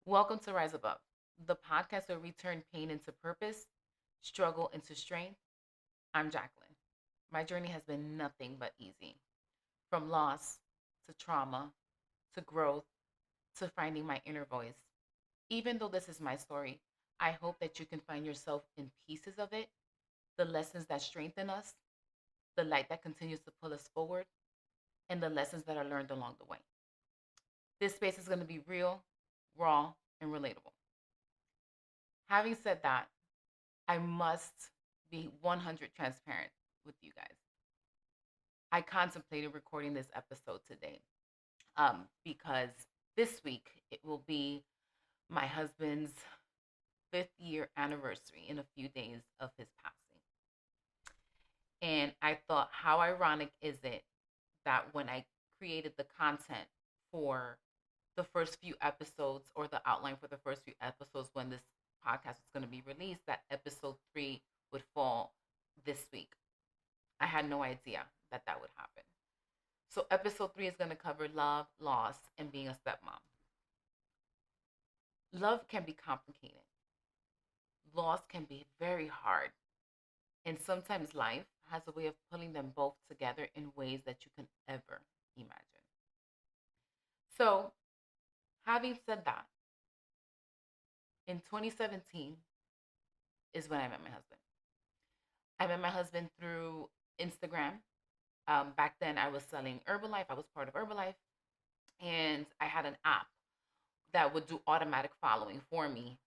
Welcome to Rise Above, the podcast where we turn pain into purpose, struggle into strength. I'm Jacqueline. My journey has been nothing but easy. From loss to trauma to growth to finding my inner voice. Even though this is my story, I hope that you can find yourself in pieces of it, the lessons that strengthen us, the light that continues to pull us forward, and the lessons that are learned along the way. This space is going to be real, raw, and relatable. Having said that, I must be 100 transparent with you guys. I contemplated recording this episode today because this week it will be my husband's 5th year anniversary in a few days of his passing. And I thought, how ironic is it that when I created the content for the first few episodes or the outline for the first few episodes when this podcast was going to be released, that episode 3 would fall this week. I had no idea that that would happen. So, episode 3 is going to cover love, loss, and being a stepmom. Love can be complicated, loss can be very hard, and sometimes life has a way of pulling them both together in ways that you can ever imagine. So, having said that, in 2017 is when I met my husband. I met my husband through Instagram. Back then, I was selling Herbalife. I was part of Herbalife, and I had an app that would do automatic following for me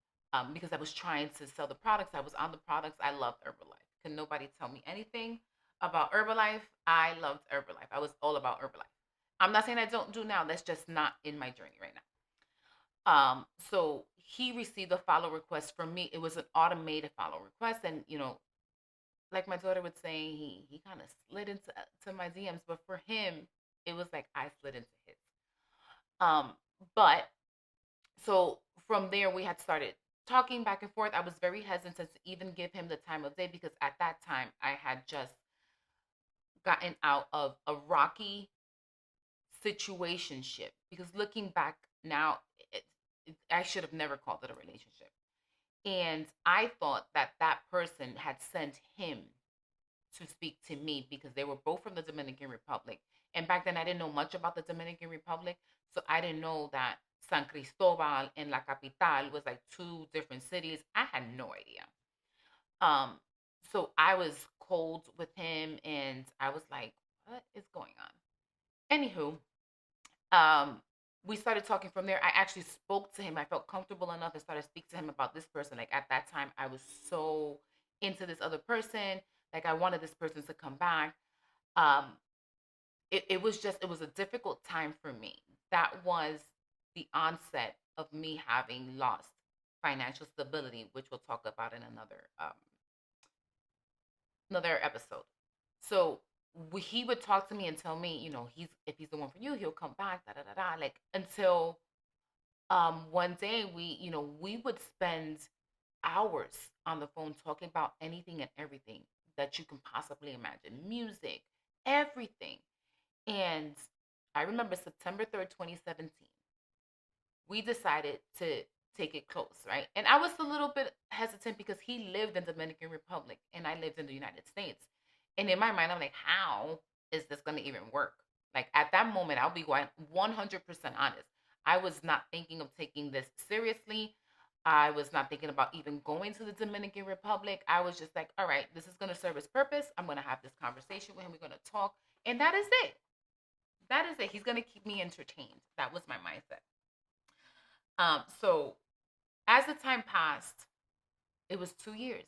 because I was trying to sell the products. I was on the products. I loved Herbalife. Can nobody tell me anything about Herbalife? I loved Herbalife. I was all about Herbalife. I'm not saying I don't do now. That's just not in my journey right now. So he received a follow request from me. It was an automated follow request, and like my daughter would say, he kind of slid into to my DMs, but for him, it was like I slid into his. Um, but so from there, we had started talking back and forth. I was very hesitant to even give him the time of day because at that time I had just gotten out of a rocky situationship. Because looking back now, I should have never called it a relationship. And I thought that that person had sent him to speak to me because they were both from the Dominican Republic. And back then, I didn't know much about the Dominican Republic. So I didn't know that San Cristobal and La Capital was like two different cities. I had no idea. Um, so I was cold with him and I was like, what is going on? Anywho, um, we started talking from there. I actually spoke to him. I felt comfortable enough and started speaking to him about this person. Like at that time, I was so into this other person. Like I wanted this person to come back. Um, it was a difficult time for me. That was the onset of me having lost financial stability, which we'll talk about in another episode. So he would talk to me and tell me, he's if he's the one for you, he'll come back, da da da da. Like until one day we would spend hours on the phone talking about anything and everything that you can possibly imagine, music, everything. And I remember September 3rd, 2017, we decided to take it close, right? And I was a little bit hesitant because he lived in Dominican Republic and I lived in the United States. And in my mind, I'm like, how is this going to even work? Like at that moment, I'll be going 100% honest. I was not thinking of taking this seriously. I was not thinking about even going to the Dominican Republic. I was just like, all right, this is going to serve its purpose. I'm going to have this conversation with him. We're going to talk. And that is it. That is it. He's going to keep me entertained. That was my mindset. So as the time passed, it was 2 years.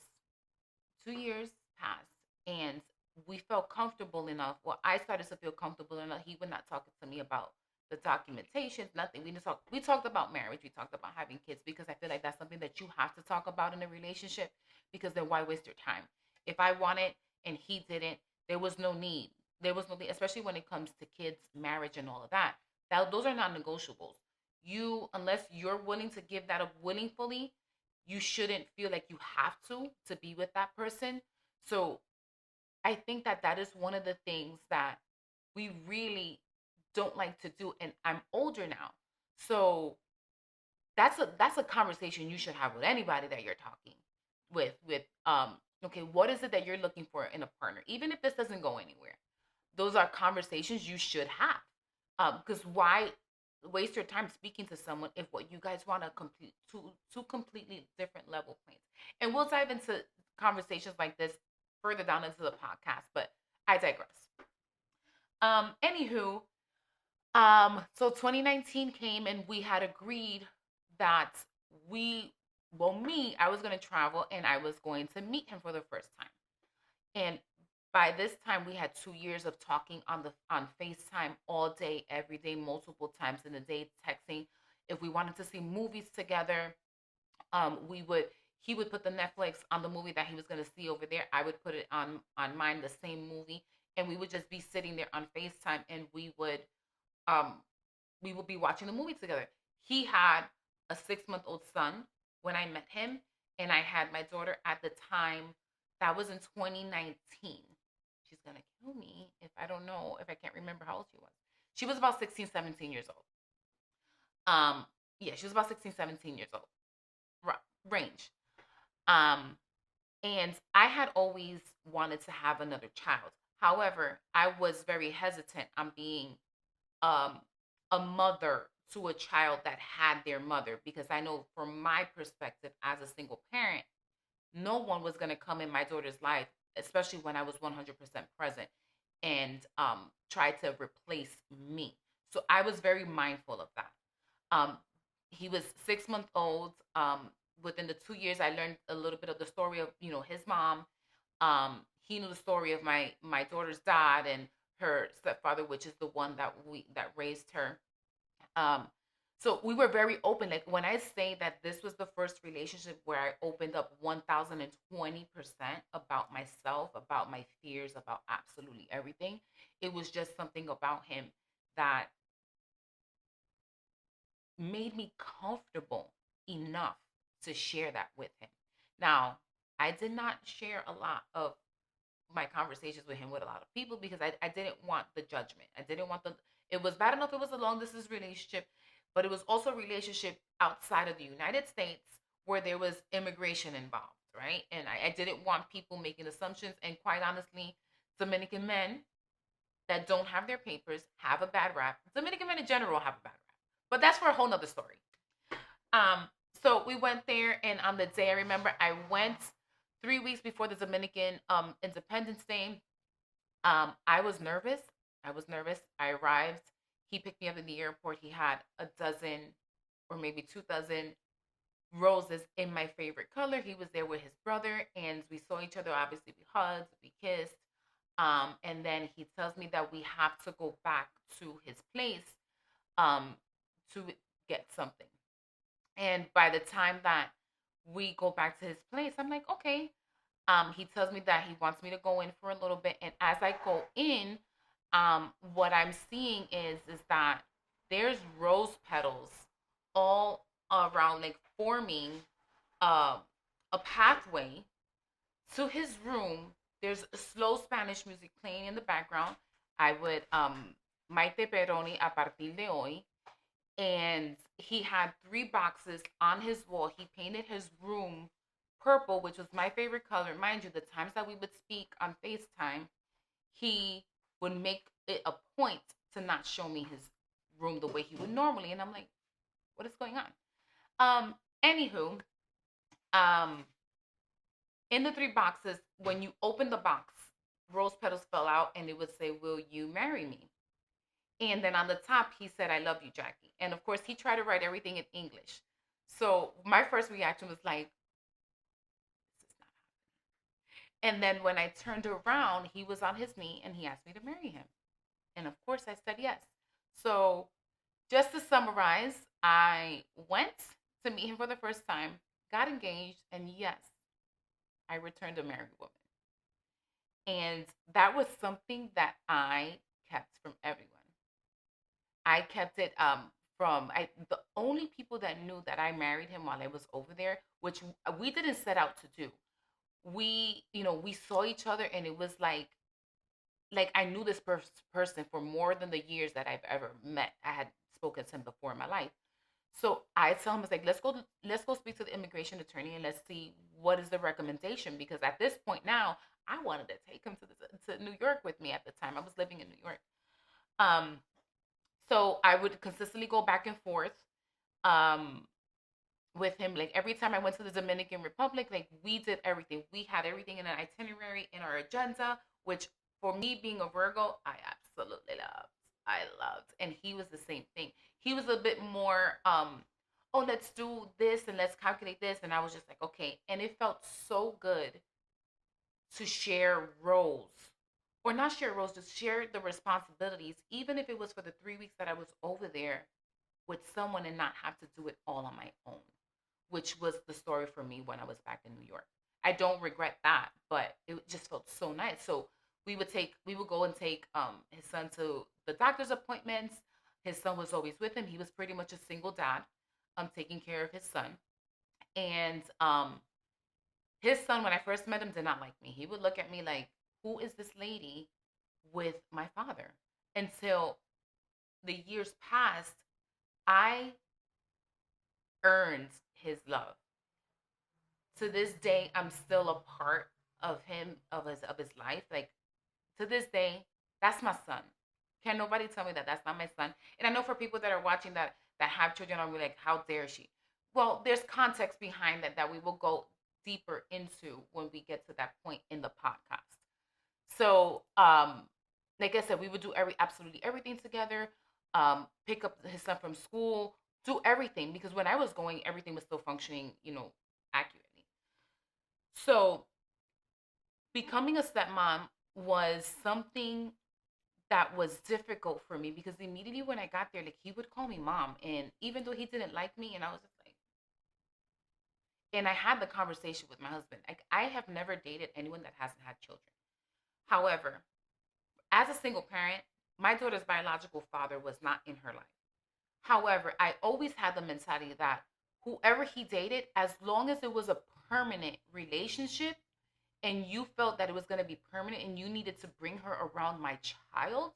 2 years passed, and we felt comfortable enough. Well, I started to feel comfortable enough. He would not talk to me about the documentations, nothing. We didn't talk. We talked about marriage. We talked about having kids because I feel like that's something that you have to talk about in a relationship. Because then why waste your time? If I wanted and he didn't, there was no need. There was no need, especially when it comes to kids, marriage, and all of that. Those are not negotiables. Unless you're willing to give that up willingly, you shouldn't feel like you have to be with that person. So I think that that is one of the things that we really don't like to do. And I'm older now. So that's a conversation you should have with anybody that you're talking with. Okay, what is it that you're looking for in a partner, even if this doesn't go anywhere? Those are conversations you should have. Because why waste your time speaking to someone if what you guys want to complete two completely different level planes? And we'll dive into conversations like this further down into the podcast, but I digress. Anywho, so 2019 came and we had agreed that we, well, me, I was going to travel and I was going to meet him for the first time. And by this time, we had 2 years of talking on FaceTime all day, every day, multiple times in the day, texting. If we wanted to see movies together, we would he would put the Netflix on the movie that he was going to see over there. I would put it on mine, the same movie, and we would just be sitting there on FaceTime, and um we would be watching the movie together. He had a 6-month-old son when I met him, and I had my daughter at the time. That was in 2019. She's gonna kill me if I don't know, if I can't remember how old she was. She was about 16, 17 years old. Um, yeah, she was about 16, 17 years old. Range. Um, and I had always wanted to have another child. However, I was very hesitant on being um, a mother to a child that had their mother, because I know from my perspective as a single parent, no one was going to come in my daughter's life, especially when I was 100% present, and try to replace me. So I was very mindful of that. Um, he was 6 month old. Within the 2 years, I learned a little bit of the story of his mom. He knew the story of my daughter's dad and her stepfather, which is the one that raised her. Um, so we were very open. Like when I say that this was the first relationship where I opened up 1020% about myself, about my fears, about absolutely everything. It was just something about him that made me comfortable enough to share that with him. Now, I did not share a lot of my conversations with him with a lot of people because I didn't want the judgment. I didn't want it was bad enough it was a long distance relationship, but it was also a relationship outside of the United States where there was immigration involved, right? And I didn't want people making assumptions. And quite honestly, Dominican men that don't have their papers have a bad rap. Dominican men in general have a bad rap. But that's for a whole nother story. Um, so we went there, and on the day I remember, I went 3 weeks before the Dominican Independence Day. I was nervous. I was nervous. I arrived. He picked me up in the airport. He had a dozen or maybe 2 dozen roses in my favorite color. He was there with his brother, and we saw each other. Obviously, we hugged, we kissed. And then he tells me that we have to go back to his place um, to get something. And by the time that we go back to his place, I'm like, okay. He tells me that he wants me to go in for a little bit, and as I go in, what I'm seeing is that there's rose petals all around, like forming uh, a pathway to his room. There's slow Spanish music playing in the background. I would Maite Peroni a partir de hoy, and he had 3 boxes on his wall. He painted his room purple, which was my favorite color. Mind you, the times that we would speak on FaceTime, he would make it a point to not show me his room the way he would normally. And I'm like, what is going on? Anywho, um, in the 3 boxes, when you open the box, rose petals fell out and it would say, "Will you marry me?" And then on the top, he said, "I love you, Jackie." And of course, he tried to write everything in English. So my first reaction was like, this is not happening. And then when I turned around, he was on his knee and he asked me to marry him. And of course, I said yes. So just to summarize, I went to meet him for the first time, got engaged, and yes, I returned a married woman. And that was something that I kept from everyone. I kept it from the only people that knew that I married him while I was over there, which we didn't set out to do. We saw each other, and it was like I knew this person for more than the years that I've ever met. I had spoken to him before in my life. So I tell him, it's like, let's go speak to the immigration attorney and let's see what is the recommendation, because at this point now I wanted to take him to New York with me. At the time I was living in New York. Um, so I would consistently go back and forth um, with him. Like every time I went to the Dominican Republic, like we did everything. We had everything in an itinerary in our agenda, which for me being a Virgo, I absolutely loved. I loved. And he was the same thing. He was a bit more oh, let's do this and let's calculate this, and I was just like, okay. And it felt so good to share roles, or not share roles, just share the responsibilities, even if it was for the 3 weeks that I was over there with someone, and not have to do it all on my own, which was the story for me when I was back in New York. I don't regret that, but it just felt so nice. So we would go and take his son to the doctor's appointments. His son was always with him. He was pretty much a single dad, taking care of his son. And his son, when I first met him, did not like me. He would look at me like, "Who is this lady with my father?" Until the years passed, I earned his love. To this day, I'm still a part of him, of his life. Like, to this day, that's my son. Can nobody tell me that that's not my son? And I know for people that are watching that have children, I'll be like, how dare she? Well, there's context behind that we will go deeper into when we get to that point in the podcast. So, like I said, we would do absolutely everything together. Pick up his son from school, do everything, because when I was going, everything was still functioning, accurately. So, becoming a stepmom was something that was difficult for me, because immediately when I got there, like, he would call me mom, and even though he didn't like me, and I was just like, and I had the conversation with my husband. Like, I have never dated anyone that hasn't had children. However, as a single parent, my daughter's biological father was not in her life. However, I always had the mentality that whoever he dated, as long as it was a permanent relationship and you felt that it was going to be permanent and you needed to bring her around my child,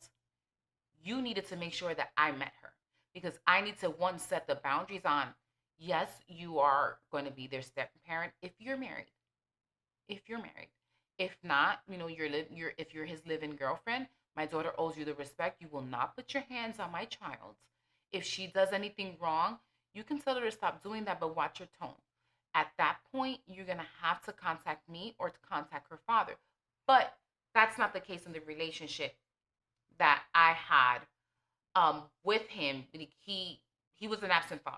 you needed to make sure that I met her, because I need to, one, set the boundaries on, yes, you are going to be their step parent if you're married. If you're married. If not, if you're his live-in girlfriend, my daughter owes you the respect. You will not put your hands on my child. If she does anything wrong, you can tell her to stop doing that, but watch your tone. At that point, you're gonna have to contact me or to contact her father. But that's not the case in the relationship that I had with him. He was an absent father.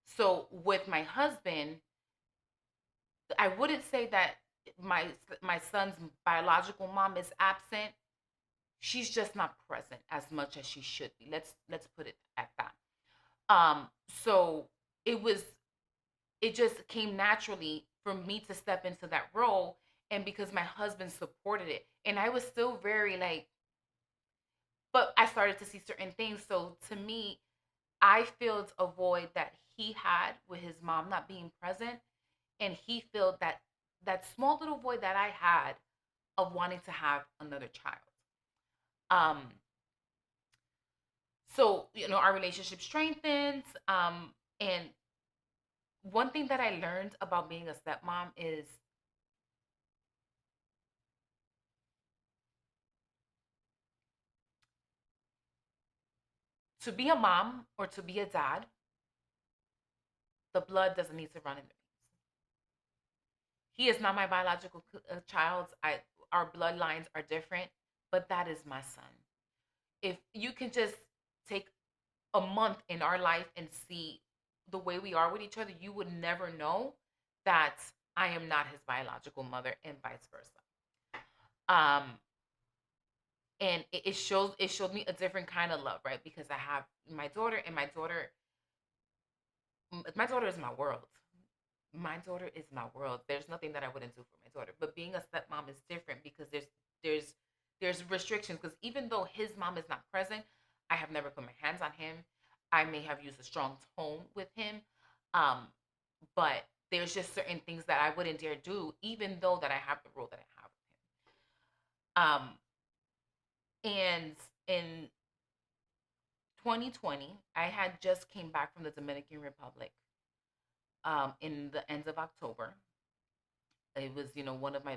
So with my husband, I wouldn't say that my my son's biological mom is absent. She's just not present as much as she should be. Let's put it at that. So it was it just came naturally for me to step into that role, and because my husband supported it, and I was still very like, but I started to see certain things. So to me, I filled a void that he had with his mom not being present, and he filled that small little void that I had of wanting to have another child. Um, so our relationship strengthened. And one thing that I learned about being a stepmom is to be a mom or to be a dad, the blood doesn't need to run in the veins. He is not my biological child. Our bloodlines are different, but that is my son. If you can just take a month in our life and see the way we are with each other, you would never know that I am not his biological mother, and vice versa. Um, and it showed me a different kind of love, right? Because I have my daughter, and my daughter is my world. My daughter is my world. There's nothing that I wouldn't do for my daughter. But being a stepmom is different, because there's there's restrictions, because even though his mom is not present, I have never put my hands on him. I may have used a strong tone with him. Um, but there's just certain things that I wouldn't dare do, even though that I have the role that I have with him. And in 2020, I had just came back from the Dominican Republic in the ends of October. It was, one of my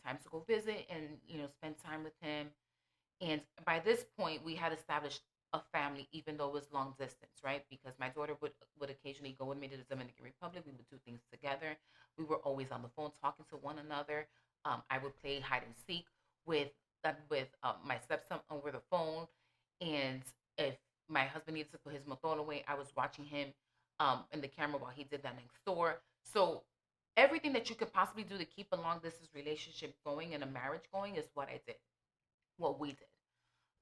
times to go visit and, spend time with him. And by this point, we had established a family, even though it was long distance, right? Because my daughter would occasionally go with me to the Dominican Republic. We would do things together. We were always on the phone talking to one another. I would play hide and seek with my stepson over the phone, and if my husband needed to put his motor away, I was watching him in the camera while he did that next door. So everything that you could possibly do to keep a long distance relationship going and a marriage going is what I did, what we did.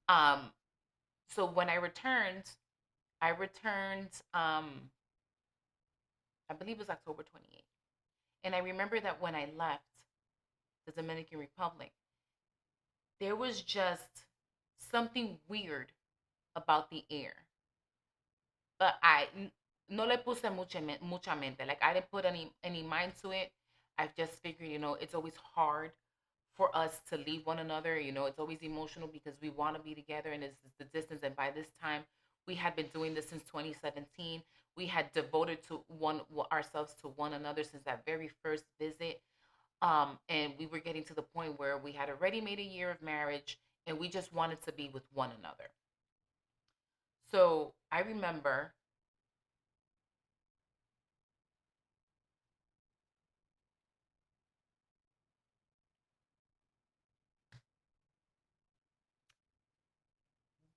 Um, so when I returned, I believe it was October 28th. And I remember that when I left the Dominican Republic, there was just something weird about the air. But no le puse mucha mente. Like, I didn't put any mind to it. I just figured, it's always hard for us to leave one another. It's always emotional because we want to be together, and it's the distance. And by this time, we had been doing this since 2017. We had devoted to one ourselves to one another since that very first visit. And we were getting to the point where we had already made a year of marriage, and we just wanted to be with one another. So I remember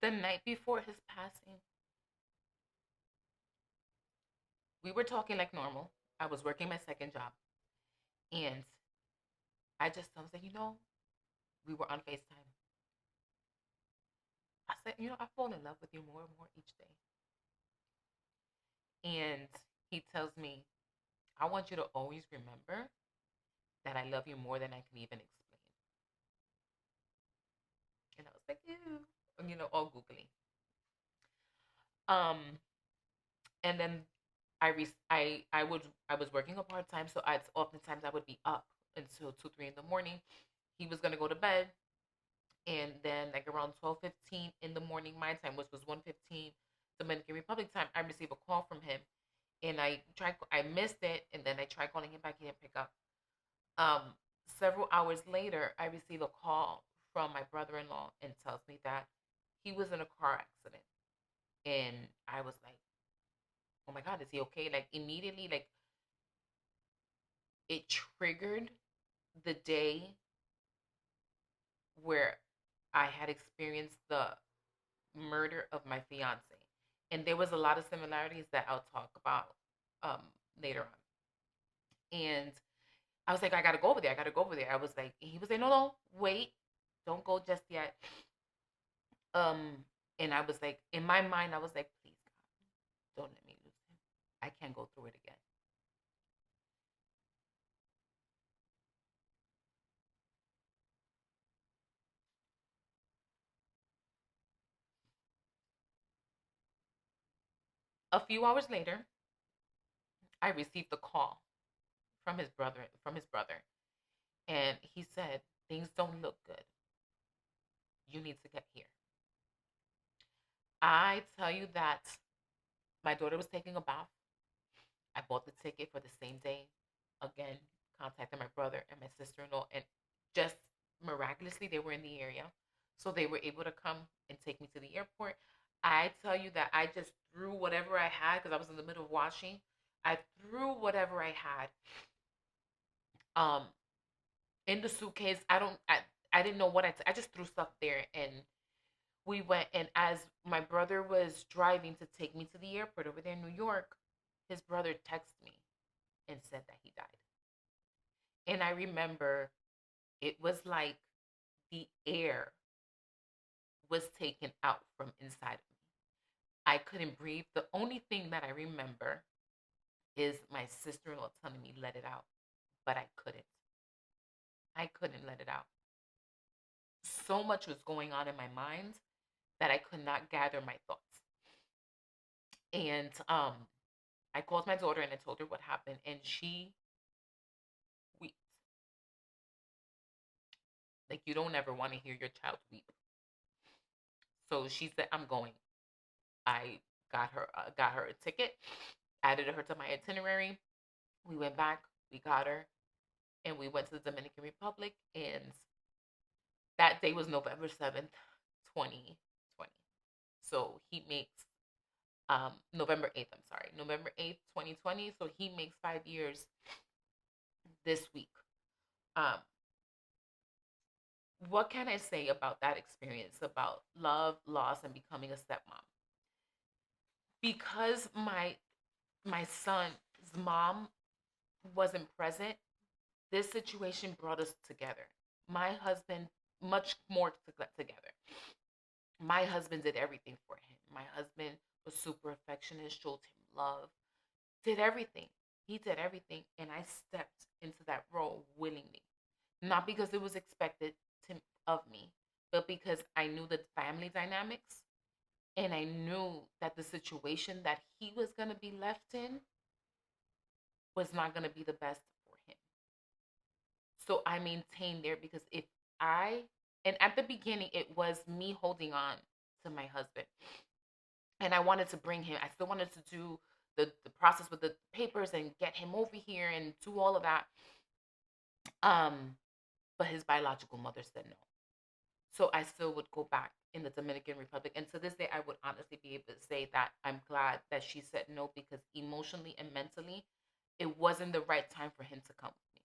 the night before his passing, we were talking like normal. I was working my second job, and I was like, we were on FaceTime. I said, I fall in love with you more and more each day. And he tells me, I want you to always remember that I love you more than I can even explain. And I was like, ew, all googly. Um, and then I was working a part time, so oftentimes I would be up until 2, 3 in the morning. He was gonna go to bed, and then like around 12:15 in the morning my time, which was 1:15 Dominican Republic time, I received a call from him, and I missed it, and then I tried calling him back, he didn't pick up. Um, Several hours later, I receive a call from my brother-in-law and tells me that he was in a car accident, and I was like, oh my god, is he okay? Like immediately, like it triggered the day where I had experienced the murder of my fiance. And there was a lot of similarities that I'll talk about um, later on. And I was like, I gotta go over there. I gotta go over there. I was like, he was like, no, no, wait, don't go just yet. Um, and I was like, in my mind, I was like, please, God, don't let me lose him. I can't go through it again. A few hours later, I received a call from his brother, and he said, things don't look good. You need to get here. I tell you that my daughter was taking a bath. I bought the ticket for the same day. Again, contacted my brother and my sister in law, and just miraculously, they were in the area. So they were able to come and take me to the airport. I tell you that I just threw whatever I had because I was in the middle of washing. I threw whatever I had um, in the suitcase. I didn't know what I just threw stuff there, and we went. And as my brother was driving to take me to the airport over there in New York, his brother texted me and said that he died. And I remember it was like the air was taken out from inside of me. I couldn't breathe. The only thing that I remember is my sister in law telling me, let it out. But I couldn't. I couldn't let it out. So much was going on in my mind that I could not gather my thoughts. And I called my daughter and I told her what happened, and she wept. Like, you don't ever want to hear your child weep. So she said, I'm going. I got her a ticket, added her to my itinerary. We went back, we got her, and we went to the Dominican Republic. And that day was November 7th, 2020. So he makes November 8th. I'm sorry, November 8th, 2020. So he makes 5 years this week. Um, what can I say about that experience, about love, loss, and becoming a stepmom? Because my son's mom wasn't present, this situation brought us together. My husband, much more together. My husband did everything for him. My husband was super affectionate, showed him love, did everything. He did everything, and I stepped into that role willingly. Not because it was expected of me, but because I knew the family dynamics, and I knew that the situation that he was going to be left in was not going to be the best for him. So I maintained there because if I, and at the beginning, it was me holding on to my husband. And I wanted to bring him, I still wanted to do the process with the papers and get him over here and do all of that. Um, but his biological mother said no. So I still would go back in the Dominican Republic. And to this day, I would honestly be able to say that I'm glad that she said no, because emotionally and mentally, it wasn't the right time for him to come with me.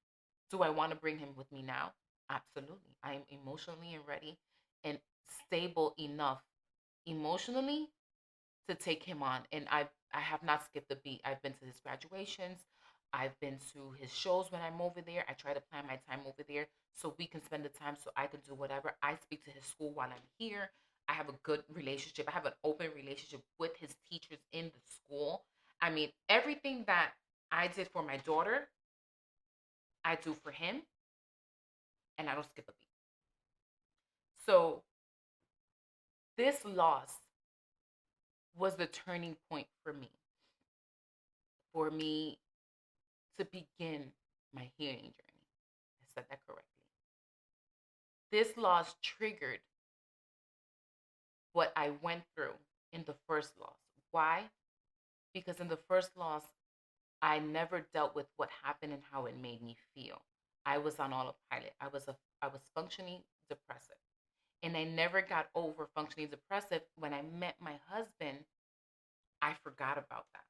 Do I want to bring him with me now? Absolutely. I am emotionally and ready and stable enough emotionally to take him on. And I have not skipped a beat. I've been to his graduations. I've been to his shows when I'm over there. I try to plan my time over there so we can spend the time so I can do whatever. I speak to his school while I'm here. I have a good relationship. I have an open relationship with his teachers in the school. I mean, everything that I did for my daughter, I do for him, and I don't skip a beat. So this loss was the turning point for me to begin my healing journey. I said that correctly. This loss triggered what I went through in the first loss. Why? Because in the first loss, I never dealt with what happened and how it made me feel. I was on autopilot. I was functioning depressive. And I never got over functioning depressive. When I met my husband, I forgot about that.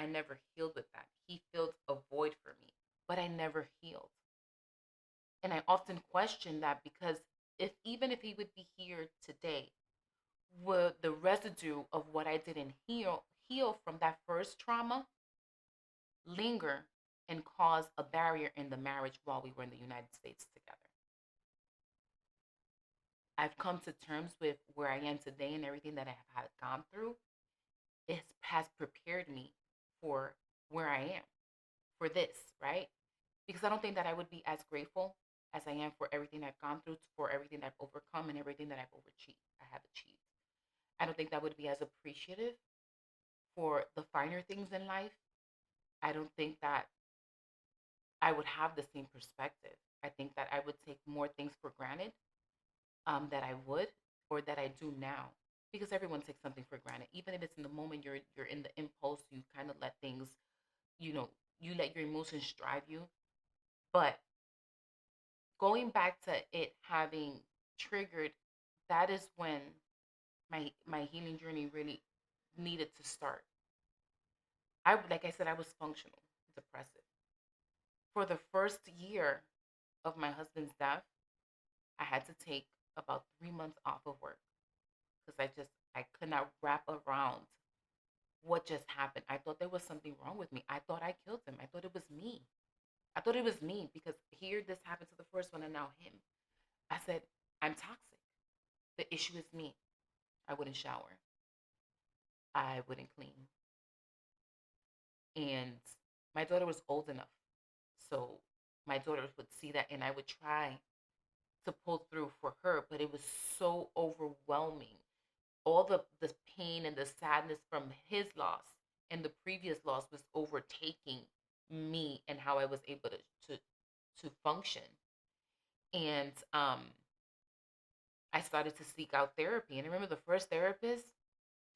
I never healed with that. He filled a void for me, but I never healed. And I often question that, because if even if he would be here today, would the residue of what I didn't heal from that first trauma linger and cause a barrier in the marriage while we were in the United States together? I've come to terms with where I am today, and everything that I have gone through. It has prepared me for where I am, for this, right? Because I don't think that I would be as grateful as I am for everything I've gone through, for everything that I've overcome, and everything that I have achieved. I don't think that would be as appreciative for the finer things in life. I don't think that I would have the same perspective. I think that I would take more things for granted, that I would, or that I do now. Because everyone takes something for granted. Even if it's in the moment, you're in the impulse, you kind of let things, you know, you let your emotions drive you. But going back to it having triggered, that is when my healing journey really needed to start. I, like I said, I was functional depressive. For the first year of my husband's death, I had to take about 3 months off of work because I could not wrap around what just happened. I thought there was something wrong with me. I thought I killed him. I thought it was me. I thought it was me, because here this happened to the first one and now him. I said, I'm toxic. The issue is me. I wouldn't shower. I wouldn't clean. And my daughter was old enough. So my daughter would see that, and I would try to pull through for her, but it was so overwhelming. All the pain and the sadness from his loss and the previous loss was overtaking me, and how I was able to to function. And I started to seek out therapy. And I remember the first therapist,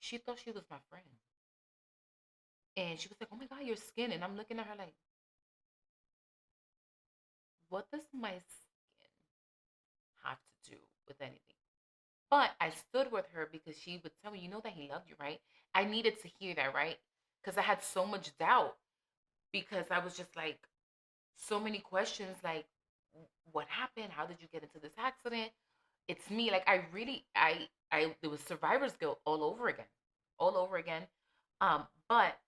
She thought she was my friend. And she was like, "Oh my God, your skin." And I'm looking at her like, what does my skin have to do with anything? But I stood with her because she would tell me, "You know that he loved you, right?" I needed to hear that, right? Because I had so much doubt because I was just like, so many questions like, what happened? How did you get into this accident? It's me. Like, I really, there was survivor's guilt all over again, all over again. But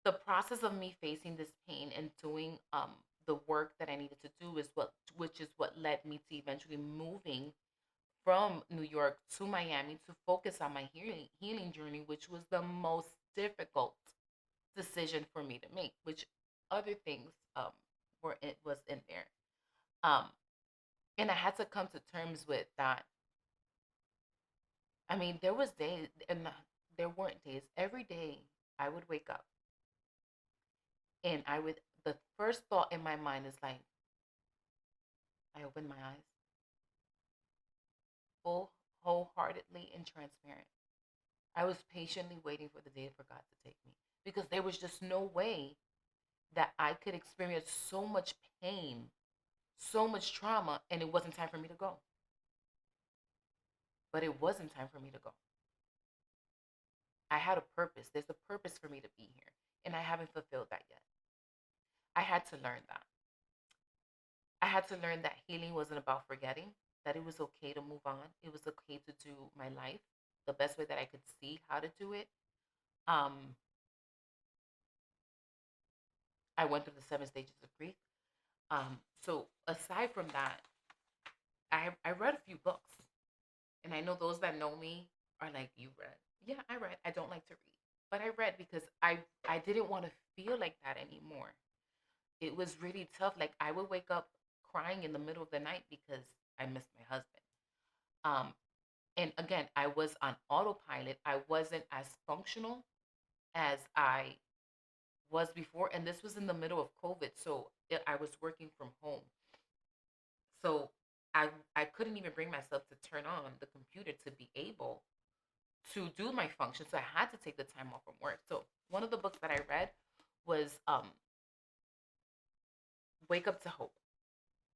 the process of me facing this pain and doing the work that I needed to do is which is what led me to eventually moving from New York to Miami to focus on my healing journey, which was the most difficult decision for me to make, which other things was in there. Um, and I had to come to terms with that. I mean, there was days, and there weren't days. Every day, I would wake up, and I would. The first thought in my mind is like, I opened my eyes, wholeheartedly and transparent. I was patiently waiting for the day for God to take me because there was just no way that I could experience so much pain, so much trauma, and it wasn't time for me to go. But it wasn't time for me to go. I had a purpose. There's a purpose for me to be here, and I haven't fulfilled that yet. I had to learn that. I had to learn that healing wasn't about forgetting, that it was okay to move on. It was okay to do my life the best way that I could see how to do it. Um, I went through the 7 stages of grief. So aside from that, I read a few books, and I know those that know me are like, "You read?" Yeah, I read. I don't like to read, but I read because I didn't want to feel like that anymore. It was really tough. Like, I would wake up crying in the middle of the night because I missed my husband. Um, and again, I was on autopilot. I wasn't as functional as I was before, and this was in the middle of COVID, so I was working from home. So I couldn't even bring myself to turn on the computer to be able to do my function. So I had to take the time off from work. So one of the books that I read was Wake Up to Hope.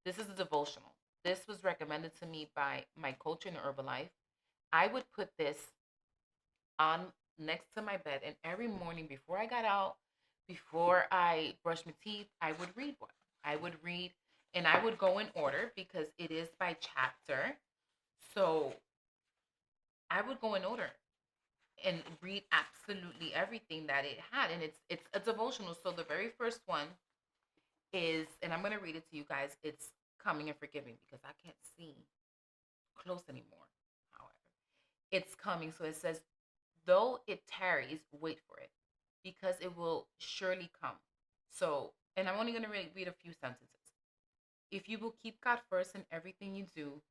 This is a devotional. This was recommended to me by my coach in Herbalife. I would put this on next to my bed, and every morning before I got out, before I brushed my teeth, I would read one. I would read, and I would go in order because it is by chapter. So I would go in order and read absolutely everything that it had, and it's a devotional. So the very first one is, and I'm gonna read it to you guys. It's Coming and Forgiving because I can't see close anymore. However, it's coming. So it says, though it tarries, wait for it, because it will surely come. So, and I'm only gonna read a few sentences. If you will keep God first in everything you do,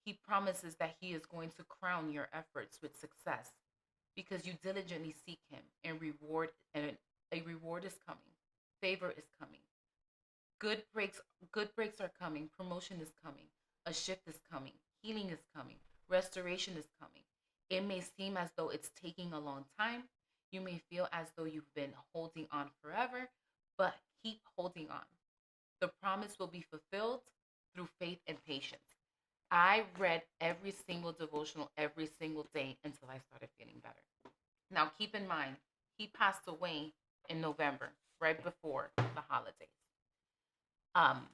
He promises that He is going to crown your efforts with success because you diligently seek Him, and a reward is coming. Favor is coming. Good breaks good breaks are coming. Promotion is coming. A shift is coming. Healing is coming. Restoration is coming. It may seem as though it's taking a long time. You may feel as though you've been holding on forever, but keep holding on. The promise will be fulfilled through faith and patience. I read every single devotional every single day until I started feeling better. Now, keep in mind, he passed away in November, right before the holidays. Um,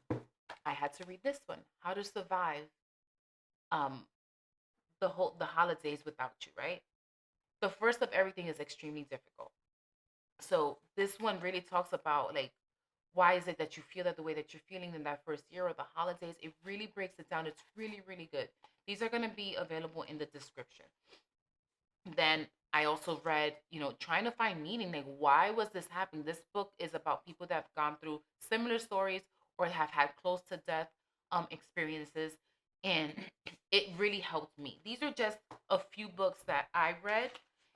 I had to read this one, How to Survive um, the holidays without you, right? The first of everything is extremely difficult. So this one really talks about like why is it that you feel that the way that you're feeling in that first year or the holidays. It really breaks it down. It's really, really good. These are going to be available in the description. Then I also read, trying to find meaning. Like, why was this happening? This book is about people that have gone through similar stories or have had close to death experiences. And it really helped me. These are just a few books that I read.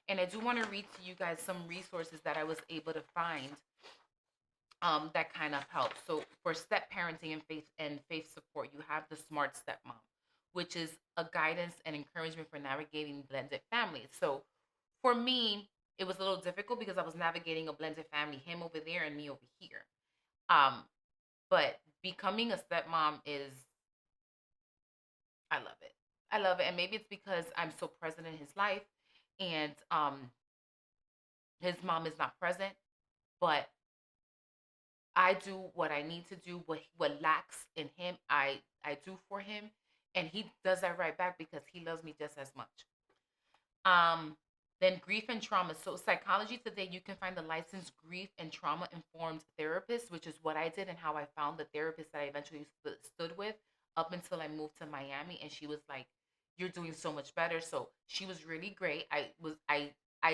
And I do want to read to you guys some resources that I was able to find that kind of helps. So for step parenting and faith support, you have the Smart Stepmom, which is a guidance and encouragement for navigating blended families. So for me, it was a little difficult because I was navigating a blended family, him over there and me over here. Um, but becoming a stepmom is, I love it. I love it. And maybe it's because I'm so present in his life and his mom is not present, but I do what I need to do. What lacks in him, I do for him, and he does that right back because he loves me just as much. Um, then grief and trauma. So psychology today, you can find a licensed grief and trauma informed therapist, which is what I did and how I found the therapist that I eventually stood with up until I moved to Miami, and she was like, "You're doing so much better." So she was really great. I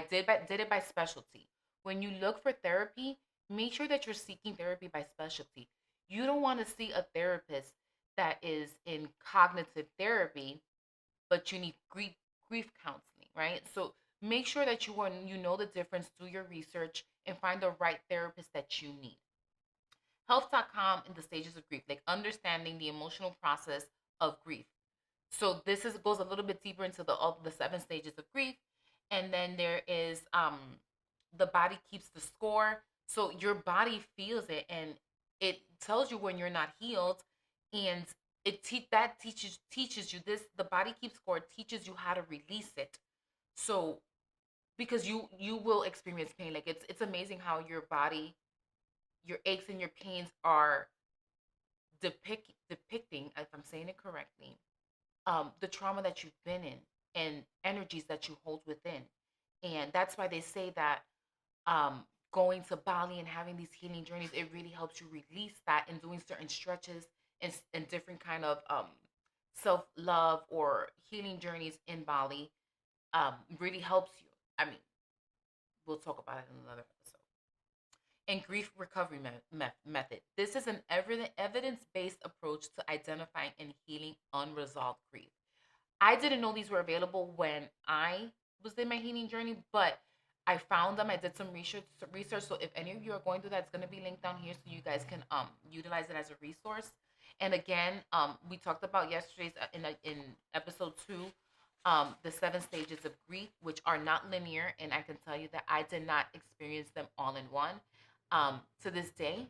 did it by specialty. When you look for therapy, make sure that you're seeking therapy by specialty. You don't want to see a therapist that is in cognitive therapy, but you need grief counseling, right? So make sure that you know the difference, do your research, and find the right therapist that you need. Health.com in the stages of grief, like understanding the emotional process of grief. So this is goes a little bit deeper into the 7 stages of grief, and then there is the body keeps the score. So your body feels it, and it tells you when you're not healed, and that teaches you this. The body keeps score teaches you how to release it. So because you will experience pain, like it's amazing how your body, your aches and your pains are depicting, if I'm saying it correctly, the trauma that you've been in and energies that you hold within. And that's why they say that um, going to Bali and having these healing journeys, it really helps you release that, and doing certain stretches and different kind of self-love or healing journeys in Bali really helps you. I mean, we'll talk about it in another episode. And grief recovery method. This is an evidence-based approach to identifying and healing unresolved grief. I didn't know these were available when I was in my healing journey, but I found them. I did some research. So if any of you are going through that, it's going to be linked down here so you guys can utilize it as a resource. And again, we talked about yesterday's in episode 2, the 7 stages of grief, which are not linear, and I can tell you that I did not experience them all in one. To this day,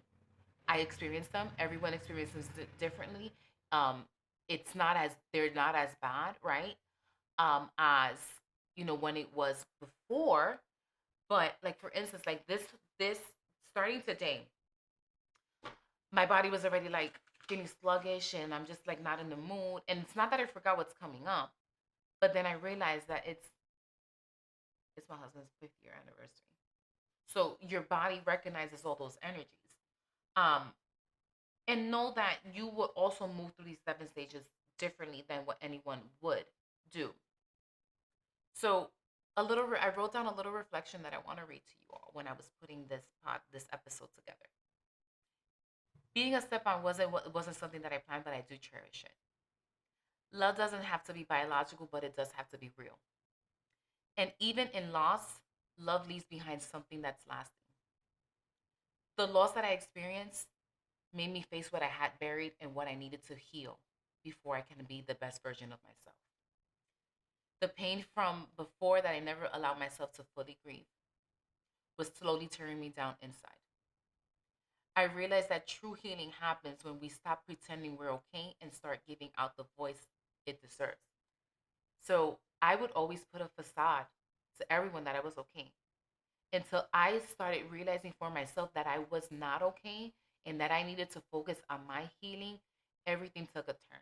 I experienced them. Everyone experiences differently. Um, it's not as they're not as bad, right? As when it was before. But like for instance, like this starting today, my body was already like feeling sluggish, and I'm just like not in the mood. And it's not that I forgot what's coming up, but then I realized that it's my husband's 5th year anniversary. So your body recognizes all those energies. Um, and know that you will also move through these 7 stages differently than what anyone would do. So I wrote down a little reflection that I want to read to you all when I was putting this episode together. Being a stepmom wasn't something that I planned, but I do cherish it. Love doesn't have to be biological, but it does have to be real. And even in loss, love leaves behind something that's lasting. The loss that I experienced made me face what I had buried and what I needed to heal before I can be the best version of myself. The pain from before that I never allowed myself to fully grieve was slowly tearing me down inside. I realized that true healing happens when we stop pretending we're okay and start giving out the voice it deserves. So I would always put a facade to everyone that I was okay until I started realizing for myself that I was not okay and that I needed to focus on my healing. Everything took a turn.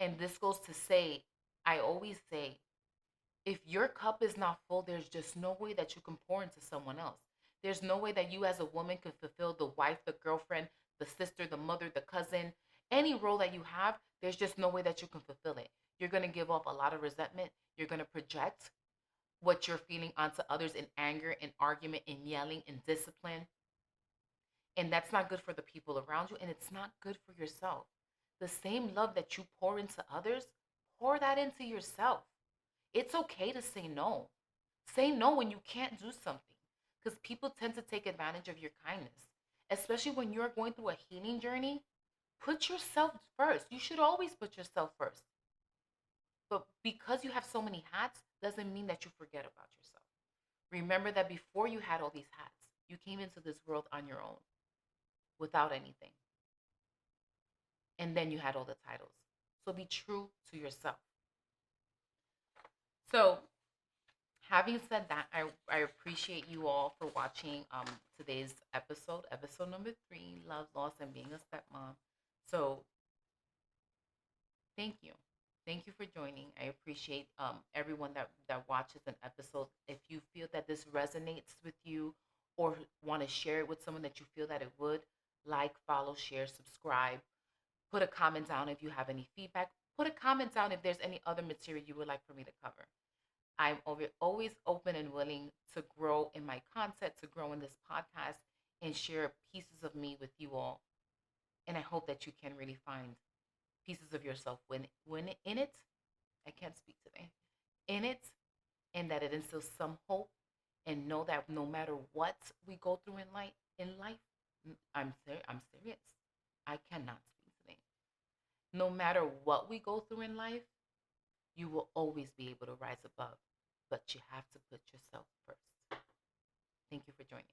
And this goes to say, I always say, if your cup is not full, there's just no way that you can pour into someone else. There's no way that you as a woman can fulfill the wife, the girlfriend, the sister, the mother, the cousin, any role that you have. There's just no way that you can fulfill it. You're going to give off a lot of resentment. You're going to project what you're feeling onto others in anger, in argument, in yelling, in discipline. And that's not good for the people around you, and it's not good for yourself. The same love that you pour into others, pour that into yourself. It's okay to say no. Say no when you can't do something, because people tend to take advantage of your kindness, especially when you're going through a healing journey. Put yourself first. You should always put yourself first. But because you have so many hats doesn't mean that you forget about yourself. Remember that before you had all these hats, you came into this world on your own without anything. And then you had all the titles. So be true to yourself. So, having said that, I appreciate you all for watching today's episode number 3, Love, Loss, and Being a Stepmom. So, thank you. Thank you for joining. I appreciate everyone that watches an episode. If you feel that this resonates with you or want to share it with someone that you feel that it would, like, follow, share, subscribe. Put a comment down if you have any feedback. Put a comment down if there's any other material you would like for me to cover. I'm always open and willing to grow in my content, to grow in this podcast, and share pieces of me with you all. And I hope that you can really find pieces of yourself when in it. I can't speak today. In it, and that it instills some hope, and know that no matter what we go through in life, I'm serious. I cannot speak today. No matter what we go through in life, you will always be able to rise above, but you have to put yourself first. Thank you for joining.